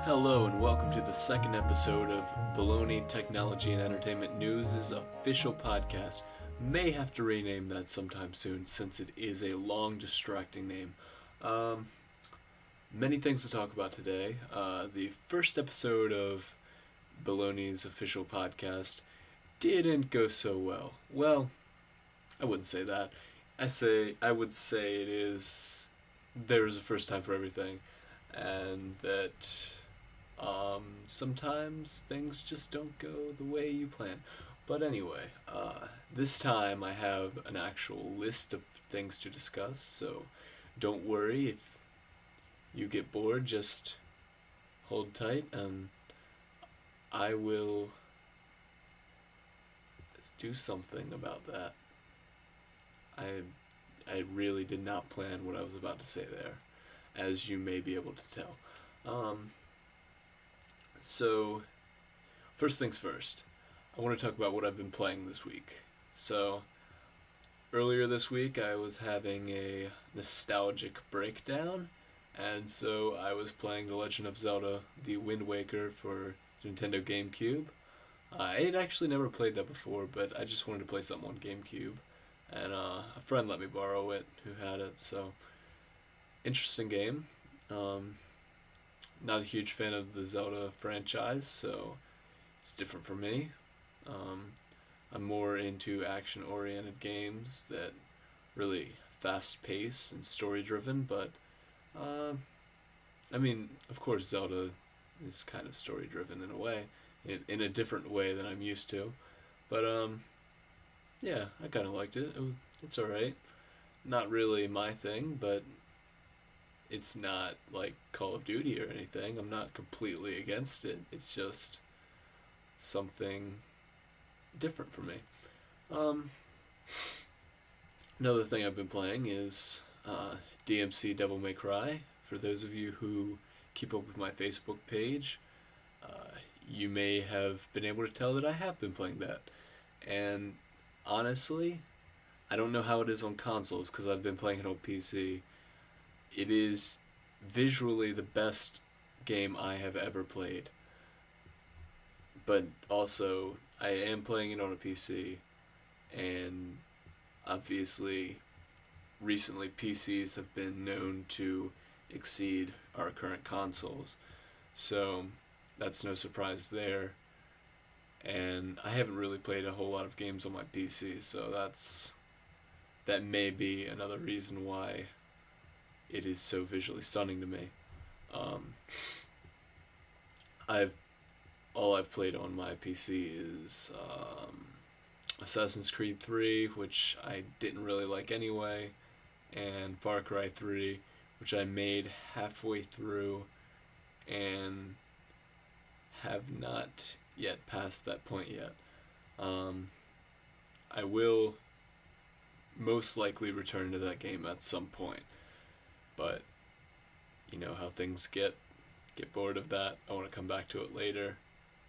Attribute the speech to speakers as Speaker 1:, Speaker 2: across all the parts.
Speaker 1: Hello and welcome to the second episode of Bullogna Technology and Entertainment News' official podcast. May have to rename that sometime soon since it is a long, distracting name. Many things to talk about today. The first episode of Bullogna's official podcast didn't go so well. Well, I wouldn't say that. I would say there is a first time for everything, and that sometimes things just don't go the way you plan. But anyway, this time I have an actual list of things to discuss, so don't worry if you get bored, just hold tight and I will do something about that. I really did not plan what I was about to say there, as you may be able to tell. So, first things first, I want to talk about what I've been playing this week. So, earlier this week I was having a nostalgic breakdown, and so I was playing The Legend of Zelda: The Wind Waker for the Nintendo GameCube. I had actually never played that before, but I just wanted to play something on GameCube, and a friend let me borrow it who had it, so interesting game. Not a huge fan of the Zelda franchise, so it's different for me. I'm more into action-oriented games that really fast-paced and story-driven, but I mean, of course, Zelda is kind of story-driven in a way, in a different way than I'm used to. But yeah, I kind of liked it. It's alright. Not really my thing, but it's not like Call of Duty or anything. I'm not completely against it. It's just something different for me. Another thing I've been playing is DMC Devil May Cry. For those of you who keep up with my Facebook page, you may have been able to tell that I have been playing that. And honestly, I don't know how it is on consoles because I've been playing it on PC. It is visually the best game I have ever played. But also, I am playing it on a PC, and obviously, recently PCs have been known to exceed our current consoles. So, that's no surprise there. And I haven't really played a whole lot of games on my PC, so that may be another reason why it is so visually stunning to me. All I've played on my PC is Assassin's Creed 3, which I didn't really like anyway, and Far Cry 3, which I made halfway through and have not yet passed that point yet. I will most likely return to that game at some point. But you know how things get bored of that. I want to come back to it later.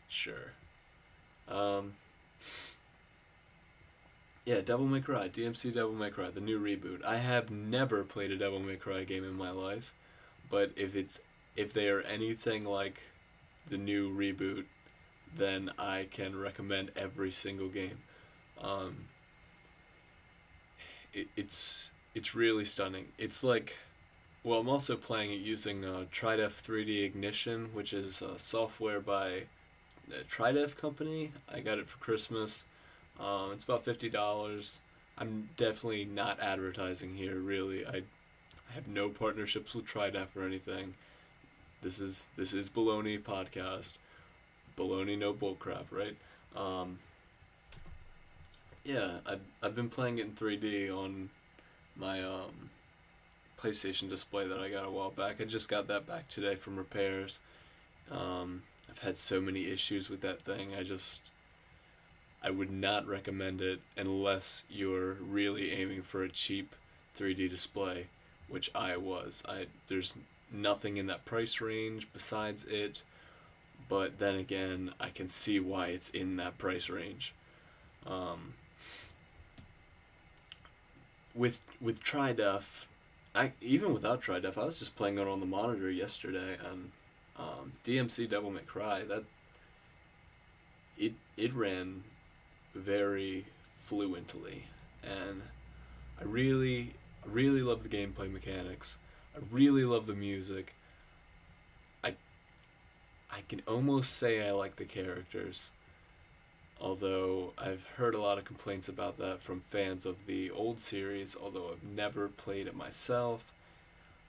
Speaker 1: Sure. Yeah, Devil May Cry, DMC Devil May Cry, the new reboot. I have never played a Devil May Cry game in my life, but if they are anything like the new reboot, then I can recommend every single game. It's really stunning. It's like, well, I'm also playing it using Tridef 3D Ignition, which is software by the Tridef company. I got it for Christmas. It's about $50. I'm definitely not advertising here, really. I have no partnerships with Tridef or anything. This is Bullogna podcast. Bullogna, no bullcrap, right? Yeah, I've been playing it in 3D on my PlayStation display that I got a while back. I just got that back today from repairs. I've had so many issues with that thing. I would not recommend it unless you're really aiming for a cheap 3D display, which I was. There's nothing in that price range besides it, but then again, I can see why it's in that price range. Um, with tri-def, even without tri-def, I was just playing it on the monitor yesterday, and DMC Devil May Cry, that it ran very fluently, and I really love the gameplay mechanics. I really love the music. I I can almost say I like the characters, although I've heard a lot of complaints about that from fans of the old series, although I've never played it myself.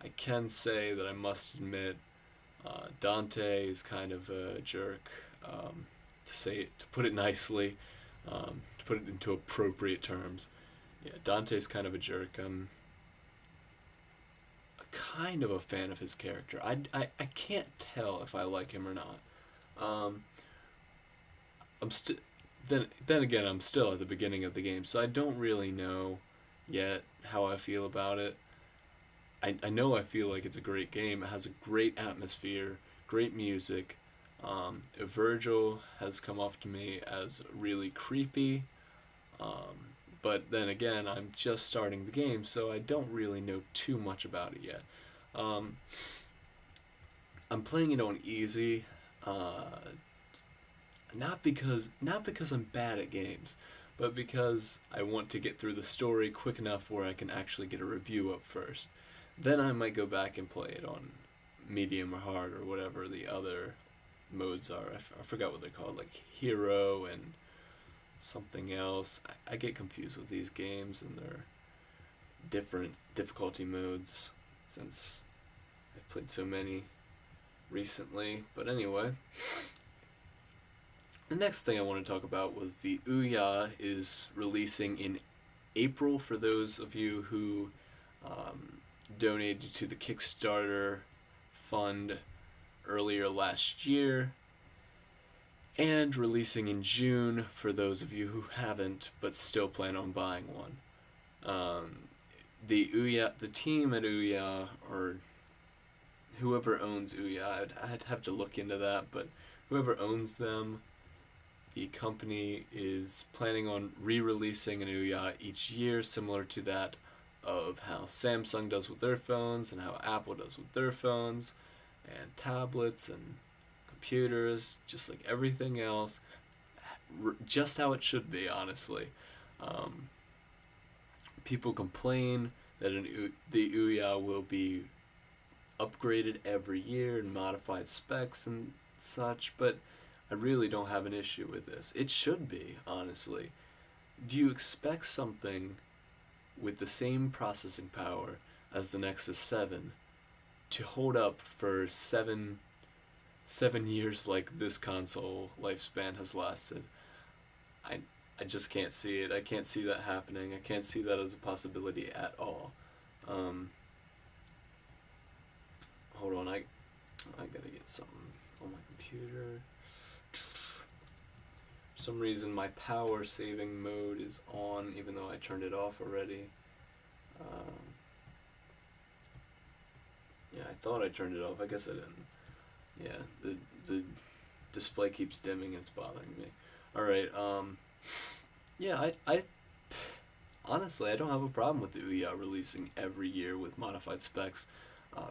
Speaker 1: I can say that I must admit Dante is kind of a jerk, to put it nicely, to put it into appropriate terms. Yeah, Dante's kind of a jerk. I'm kind of a fan of his character. I can't tell if I like him or not. Um, I'm still then again I'm still at the beginning of the game, so I don't really know yet how I feel about it. I know I feel like it's a great game. It has a great atmosphere, great music. Virgil has come off to me as really creepy, but then again, I'm just starting the game, so I don't really know too much about it yet. Um, I'm playing it on easy, not because I'm bad at games, but because I want to get through the story quick enough where I can actually get a review up first. Then I might go back and play it on medium or hard or whatever the other modes are. I forgot what they're called, like hero and something else. I get confused with these games and their different difficulty modes since I've played so many recently. But anyway, the next thing I want to talk about was the OUYA is releasing in April for those of you who donated to the Kickstarter fund earlier last year, and releasing in June for those of you who haven't but still plan on buying one. The OUYA, the team at OUYA, or whoever owns OUYA, I'd have to look into that, but whoever owns them, the company is planning on re-releasing an OUYA each year, similar to that of how Samsung does with their phones and how Apple does with their phones and tablets and computers, just like everything else, just how it should be, honestly. Um, People complain that the OUYA will be upgraded every year and modified specs and such, but I really don't have an issue with this. It should be, honestly. Do you expect something with the same processing power as the Nexus 7 to hold up for seven years like this console lifespan has lasted? I just can't see it. I can't see that happening. I can't see that as a possibility at all. Hold on, I gotta get something on my computer. For some reason my power saving mode is on even though I turned it off already. Yeah, I thought I turned it off. I guess I didn't. Yeah, the display keeps dimming and it's bothering me. Alright, yeah, I honestly, I don't have a problem with the OUYA releasing every year with modified specs.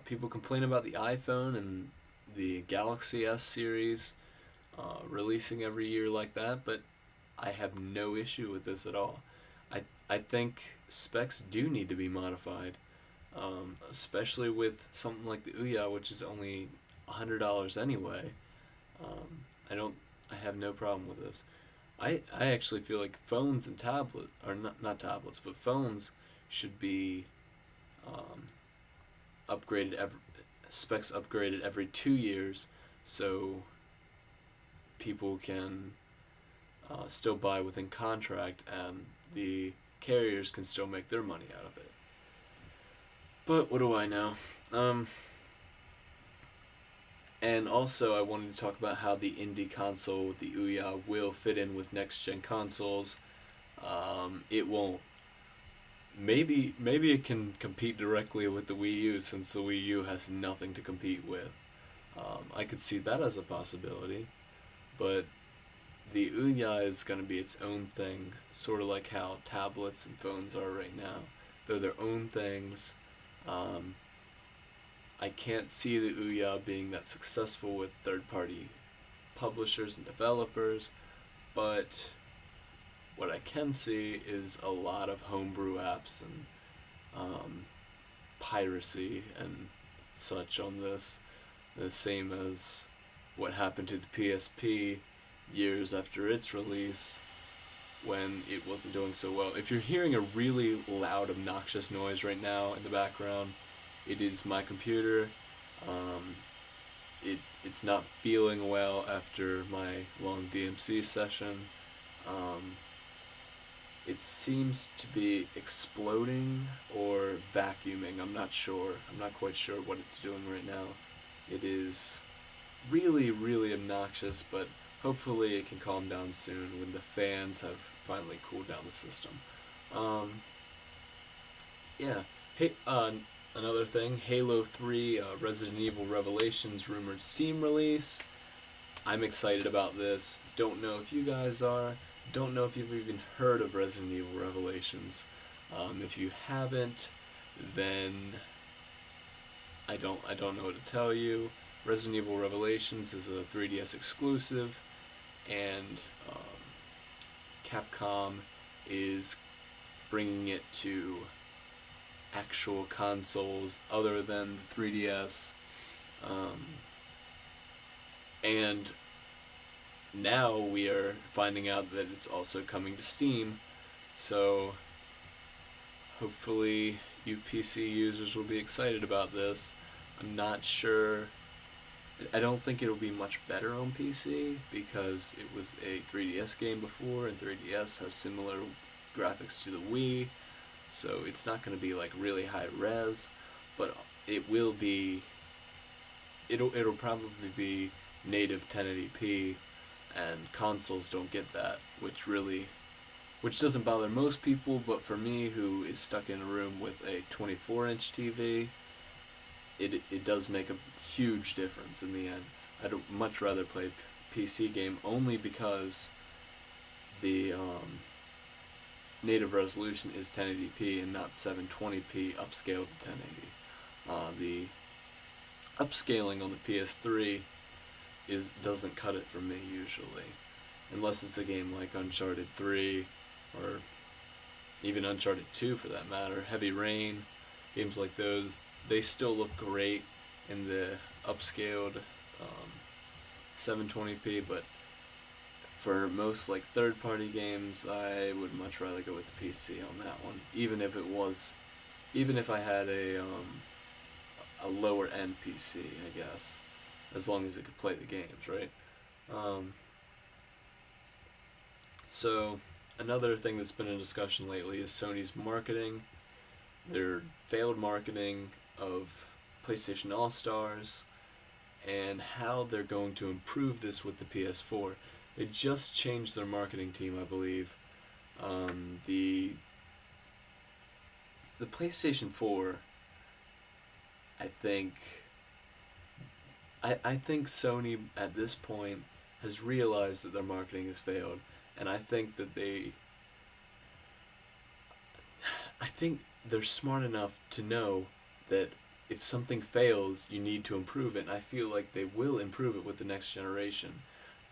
Speaker 1: People complain about the iPhone and the Galaxy S series releasing every year like that, but I have no issue with this at all. I think specs do need to be modified, especially with something like the OUYA, which is only $100 anyway. I have no problem with this. I actually feel like phones and or not tablets, but phones should be upgraded specs upgraded every 2 years, so people can still buy within contract and the carriers can still make their money out of it. But what do I know? And also, I wanted to talk about how the indie console, the OUYA, will fit in with next-gen consoles. It won't. Maybe it can compete directly with the Wii U, since the Wii U has nothing to compete with. I could see that as a possibility, but the OUYA is going to be its own thing, sort of like how tablets and phones are right now. They're their own things. I can't see the OUYA being that successful with third-party publishers and developers, but what I can see is a lot of homebrew apps and piracy and such on this, the same as what happened to the PSP years after its release when it wasn't doing so well. If you're hearing a really loud, obnoxious noise right now in the background, it is my computer. It's not feeling well after my long DMC session. It seems to be exploding or vacuuming. I'm not sure. I'm not quite sure what it's doing right now. It is really, really obnoxious, but hopefully it can calm down soon when the fans have finally cooled down the system. Yeah. Hey, another thing, Halo 3 Resident Evil Revelations rumored Steam release. I'm excited about this. Don't know if you guys are. Don't know if you've even heard of Resident Evil Revelations. If you haven't, then I don't know what to tell you. Resident Evil Revelations is a 3DS exclusive, and Capcom is bringing it to actual consoles other than the 3DS, and now we are finding out that it's also coming to Steam, so hopefully you PC users will be excited about this. I'm not sure. I don't think it'll be much better on PC because it was a 3DS game before, and 3DS has similar graphics to the Wii, so it's not going to be like really high res, but it will be. It'll probably be native 1080p, and consoles don't get that, which doesn't bother most people, but for me, who is stuck in a room with a 24-inch TV, it does make a huge difference in the end. I'd much rather play a PC game only because the native resolution is 1080p and not 720p upscaled to 1080. The upscaling on the PS3 doesn't cut it for me usually, unless it's a game like Uncharted 3 or even Uncharted 2 for that matter. Heavy Rain, games like those, they still look great in the upscaled 720p, but for most like third-party games, I would much rather go with the PC on that one, even if I had a lower end PC, I guess, as long as it could play the games, right? So another thing that's been in discussion lately is Sony's marketing, their failed marketing of PlayStation All-Stars, and how they're going to improve this with the PS4. They just changed their marketing team, I believe. The PlayStation 4, I think Sony at this point has realized that their marketing has failed, and I think they're smart enough to know that if something fails, you need to improve it, and I feel like they will improve it with the next generation.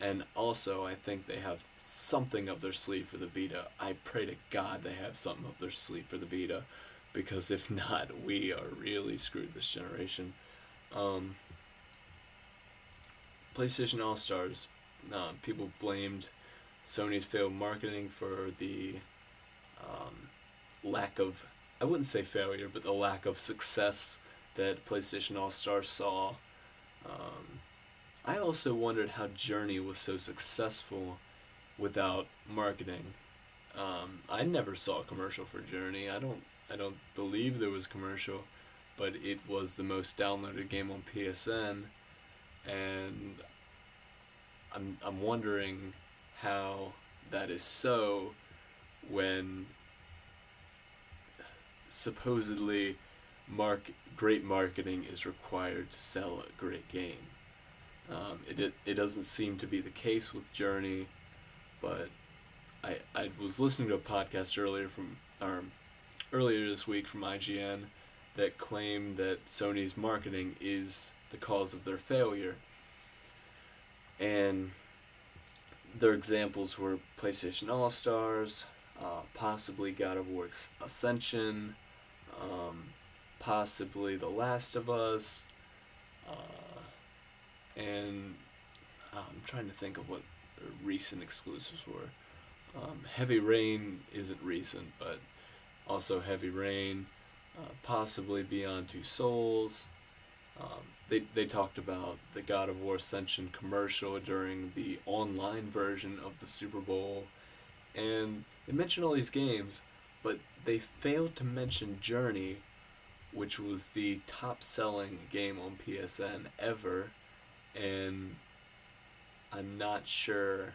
Speaker 1: And also, I think they have something up their sleeve for the Vita. I pray to God they have something up their sleeve for the Vita, because if not, we are really screwed this generation. PlayStation All-Stars, people blamed Sony's failed marketing for the lack of, I wouldn't say failure, but the lack of success that PlayStation All-Stars saw. I also wondered how Journey was so successful without marketing. I never saw a commercial for Journey. I don't believe there was a commercial, but it was the most downloaded game on PSN, and I'm wondering how that is so when supposedly great marketing is required to sell a great game. It doesn't seem to be the case with Journey, but I was listening to a podcast earlier this week from IGN that claimed that Sony's marketing is the cause of their failure, and their examples were PlayStation All Stars, possibly God of War Ascension, possibly The Last of Us, and I'm trying to think of what recent exclusives were. Heavy Rain isn't recent, but also Heavy Rain, possibly Beyond Two Souls. They talked about the God of War Ascension commercial during the online version of the Super Bowl, and they mentioned all these games, but they failed to mention Journey, which was the top-selling game on PSN ever, and I'm not sure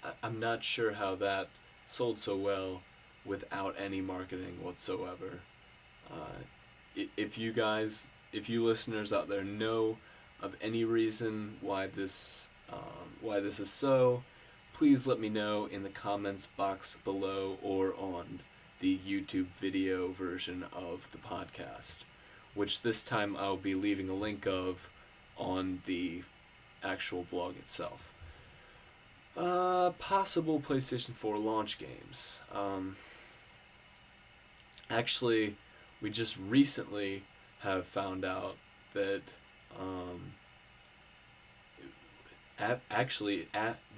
Speaker 1: how that sold so well without any marketing whatsoever. If you listeners out there know of any reason why this is so, please let me know in the comments box below or on the YouTube video version of the podcast, which this time I'll be leaving a link of on the actual blog itself. Possible PlayStation 4 launch games. Actually, we just recently have found out that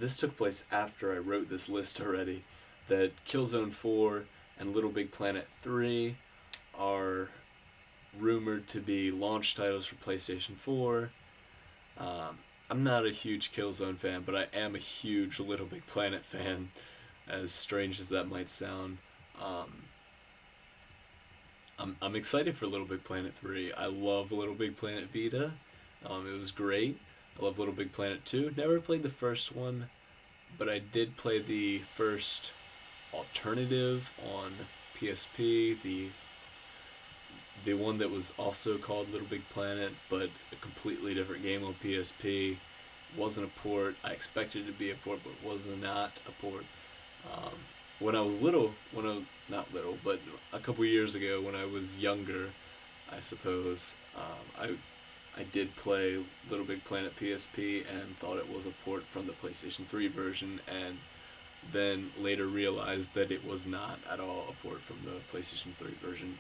Speaker 1: this took place after I wrote this list already, that Killzone 4 and LittleBigPlanet 3 are rumored to be launch titles for PlayStation 4. I'm not a huge Killzone fan, but I am a huge LittleBigPlanet fan, as strange as that might sound. I'm excited for LittleBigPlanet 3. I love LittleBigPlanet Vita. It was great. I love LittleBigPlanet 2. Never played the first one, but I did play the first alternative on PSP, the one that was also called LittleBigPlanet, but a completely different game on PSP. Wasn't a port. I expected it to be a port, but was not a port. When I was not little, but a couple years ago when I was younger, I suppose, I did play LittleBigPlanet PSP and thought it was a port from the PlayStation 3 version, and then later realized that it was not at all a port from the PlayStation 3 version.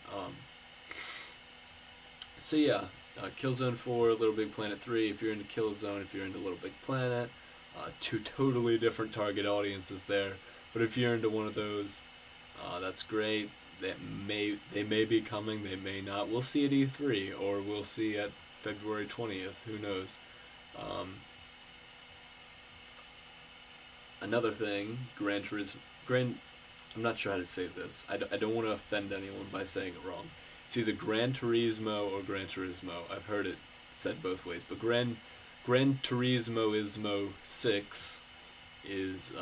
Speaker 1: So yeah, Killzone 4, LittleBigPlanet 3, if you're into Killzone, if you're into LittleBigPlanet, two totally different target audiences there, but if you're into one of those, that's great. They may be coming, they may not. We'll see at E3, or we'll see at February 20th, who knows. Another thing, I'm not sure how to say this. I don't want to offend anyone by saying it wrong. It's either Gran Turismo or Gran Turismo. I've heard it said both ways, but Gran Turismo 6 is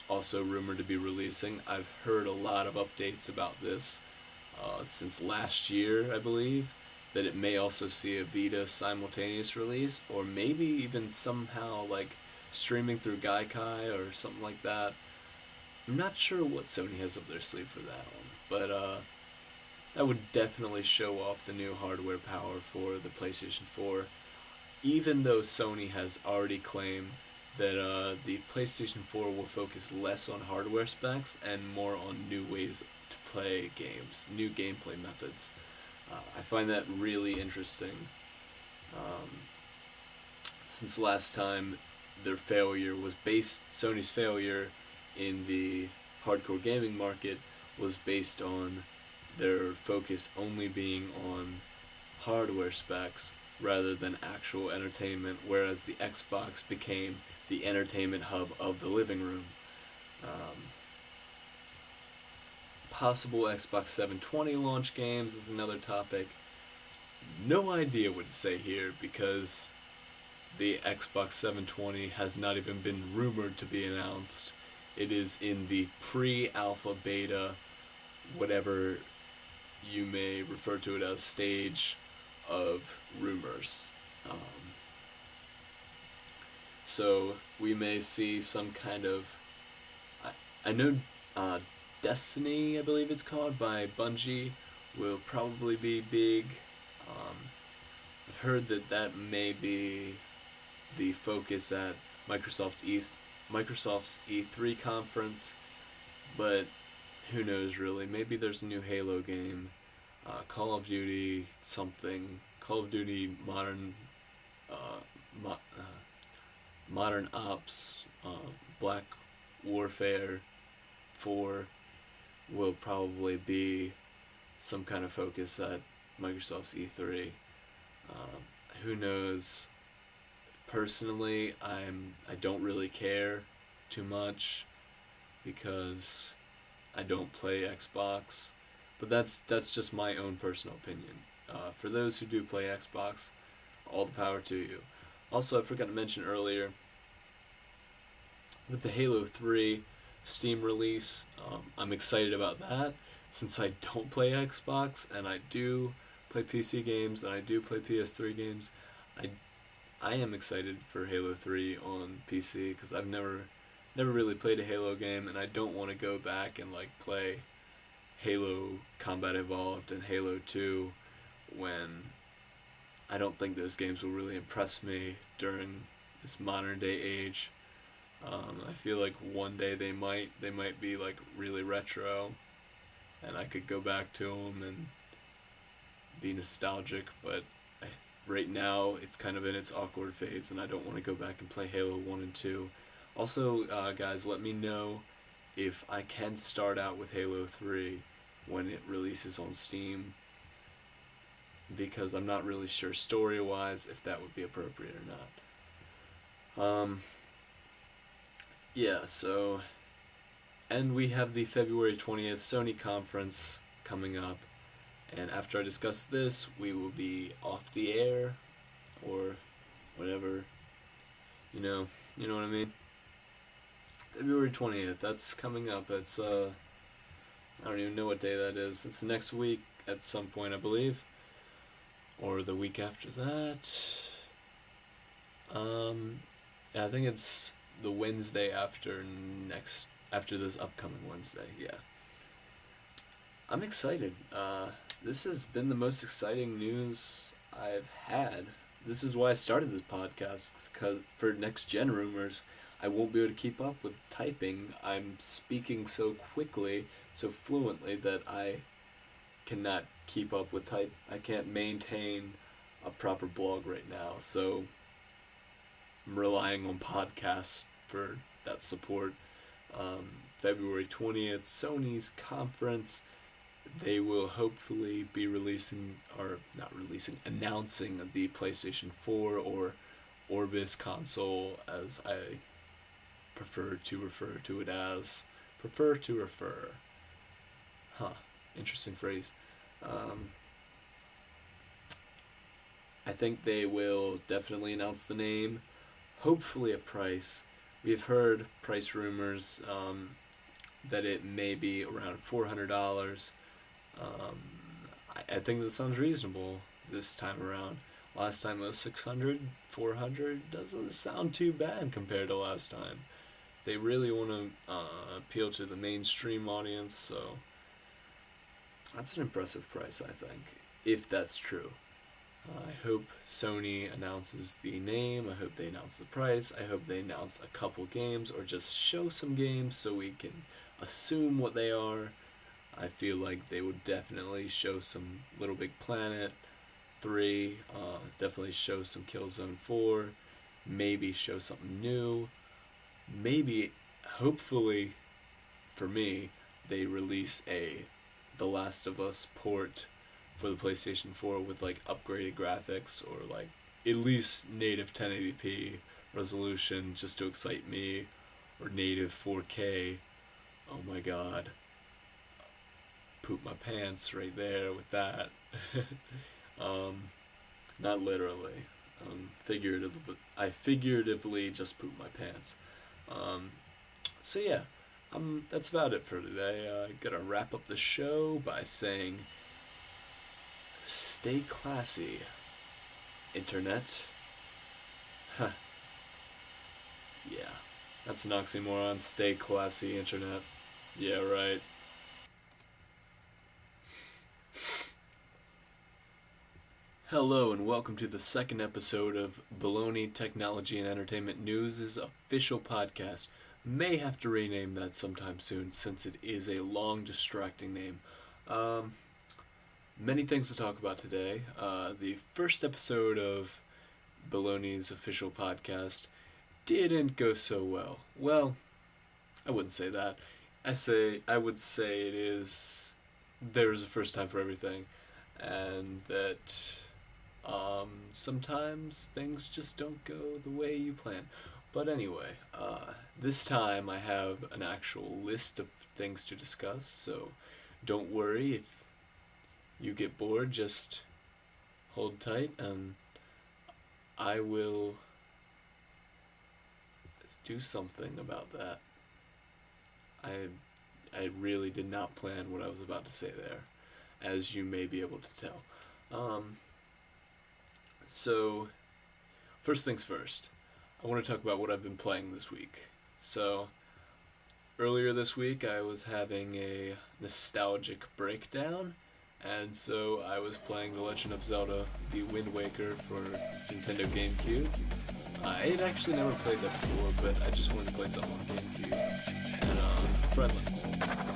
Speaker 1: also rumored to be releasing. I've heard a lot of updates about this since last year, I believe, that it may also see a Vita simultaneous release, or maybe even somehow like streaming through Gaikai or something like that. I'm not sure what Sony has up their sleeve for that one, but that would definitely show off the new hardware power for the PlayStation 4, even though Sony has already claimed that the PlayStation 4 will focus less on hardware specs and more on new ways to play games, new gameplay methods. I find that really interesting. Since last time Sony's failure in the hardcore gaming market was based on their focus only being on hardware specs rather than actual entertainment, whereas the Xbox became the entertainment hub of the living room. Possible Xbox 720 launch games is another topic. no idea what to say here because the Xbox 720 has not even been rumored to be announced. It is in the pre-alpha beta, whatever you may refer to it as, stage of rumors. So we may see some kind of, I know Destiny, I believe it's called, by Bungie, will probably be big. I've heard that that may be the focus at Microsoft's E3 conference, but who knows really? Maybe there's a new Halo game, Call of Duty something, Call of Duty uh, mo- uh, Modern Ops, Black Warfare 4 will probably be some kind of focus at Microsoft's E3. Who knows? Personally, I don't really care too much because I don't play Xbox, but that's just my own personal opinion. For those who do play Xbox, all the power to you. Also, I forgot to mention earlier, with the Halo 3 Steam release, I'm excited about that since I don't play Xbox and I do play PC games and I do play PS3 games. I I am excited for Halo 3 on PC because I've never really played a Halo game and I don't want to go back and like play Halo Combat Evolved and Halo 2 when I don't think those games will really impress me during this modern day age. I feel like one day they might be like really retro, and I could go back to them and be nostalgic. But right now it's kind of in its awkward phase, and I don't want to go back and play Halo 1 and 2. Also, guys, let me know if I can start out with Halo 3 when it releases on Steam, because I'm not really sure story-wise if that would be appropriate or not. Yeah, so, and we have the February 20th Sony conference coming up, and after I discuss this, we will be off the air, or whatever, you know what I mean? February 20th, that's coming up. It's, I don't even know what day that is. It's next week at some point, I believe, or the week after that. Yeah, I think it's the Wednesday after this upcoming Wednesday. Yeah, I'm excited. This has been the most exciting news I've had. This is why I started this podcast, because for next gen rumors, I won't be able to keep up with typing. I'm speaking so quickly, so fluently that I cannot keep up with type. I can't maintain a proper blog right now, so I'm relying on podcasts for that support. February 20th, Sony's conference. They will hopefully be announcing the PlayStation 4 or Orbis console, as I prefer to refer to it as. Prefer to refer. Huh. Interesting phrase. I think they will definitely announce the name. Hopefully a price. We've heard price rumors that it may be around $400. I think that sounds reasonable this time around. Last time it was 600, 400 doesn't sound too bad compared to last time. They really want to appeal to the mainstream audience, so that's an impressive price, I think, if that's true. I hope Sony announces the name. I hope they announce the price. I hope they announce a couple games or just show some games so we can assume what they are. I feel like they would definitely show some LittleBigPlanet 3, definitely show some Killzone 4, maybe show something new. Maybe, hopefully, for me, they release a The Last of Us port for the PlayStation 4 with like upgraded graphics, or like at least native 1080p resolution just to excite me, or native 4K. Oh my god. Poop my pants right there with that. Not literally. I figuratively just pooped my pants. Um, so yeah, that's about it for today. Gonna wrap up the show by saying, stay classy, internet. Huh. Yeah, that's an oxymoron. Stay classy, internet. Yeah, right. Hello and welcome to the second episode of Bullogna Technology and Entertainment News' official podcast. May have to rename that sometime soon since it is a long, distracting name. Many things to talk about today. The first episode of Bullogna's official podcast didn't go so well. Well, I wouldn't say that. I would say there's a first time for everything, and that sometimes things just don't go the way you plan. But anyway, this time I have an actual list of things to discuss, so don't worry if you get bored, just hold tight and I will do something about that. I really did not plan what I was about to say there, as you may be able to tell. So, first things first, I want to talk about what I've been playing this week. So, earlier this week I was having a nostalgic breakdown, and so I was playing The Legend of Zelda: The Wind Waker for Nintendo GameCube. I had actually never played that before, but I just wanted to play something on GameCube, and friendly.